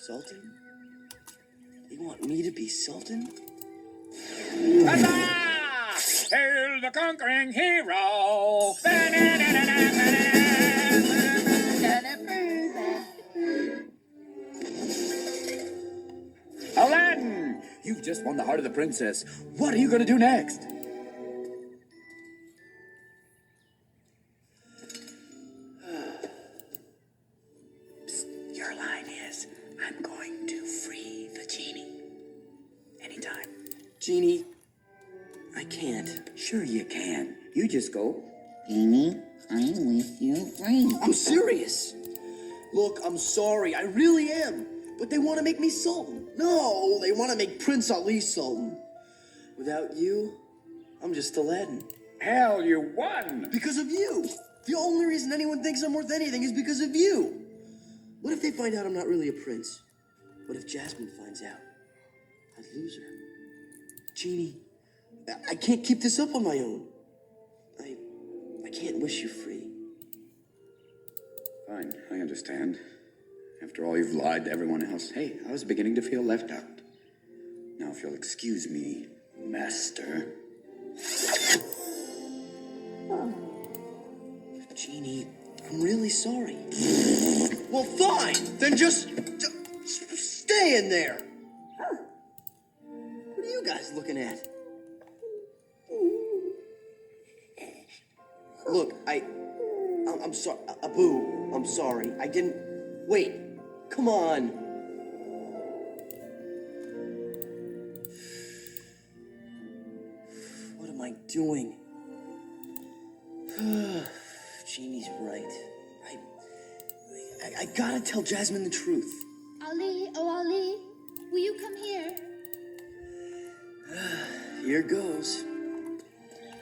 Sultan? You want me to be Sultan? Huzzah! Hail the conquering hero! Aladdin! You've just won the heart of the princess. What are you going to do next? Psst, your line is, I'm going to free the genie. Anytime. Genie, I can't. Sure you can. You just go. Genie, I wish you free. I'm serious. Look, I'm sorry. I really am. But they want to make me Sultan. No, they want to make Prince Ali Sultan. Without you, I'm just Aladdin. Hell, you won! Because of you. The only reason anyone thinks I'm worth anything is because of you. What if they find out I'm not really a prince? What if Jasmine finds out? I'd lose her. Genie, I can't keep this up on my own. I can't wish you free. Fine, I understand. After all, you've lied to everyone else. Hey, I was beginning to feel left out. Now, if you'll excuse me, Master. Genie, I'm really sorry. Well, fine. Then just stay in there. What are you guys looking at? Look, I'm sorry. Abu, I'm sorry. I didn't... Wait. Come on. What am I doing? Genie's right. I gotta tell Jasmine the truth. Ali, oh Ali, will you come here? Here goes.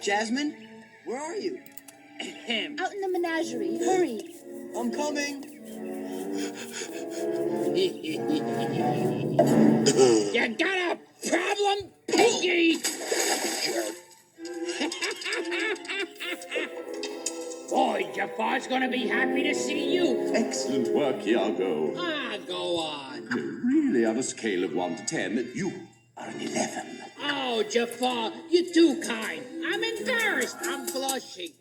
Jasmine, where are you? Out in the menagerie, hurry. I'm coming. You got a problem, Pinky? Boy, Jafar's gonna be happy to see you. Excellent work, Iago. Go on. Really, on a scale of 1 to 10, you are an 11. Oh, Jafar, you're too kind. I'm embarrassed. I'm blushing.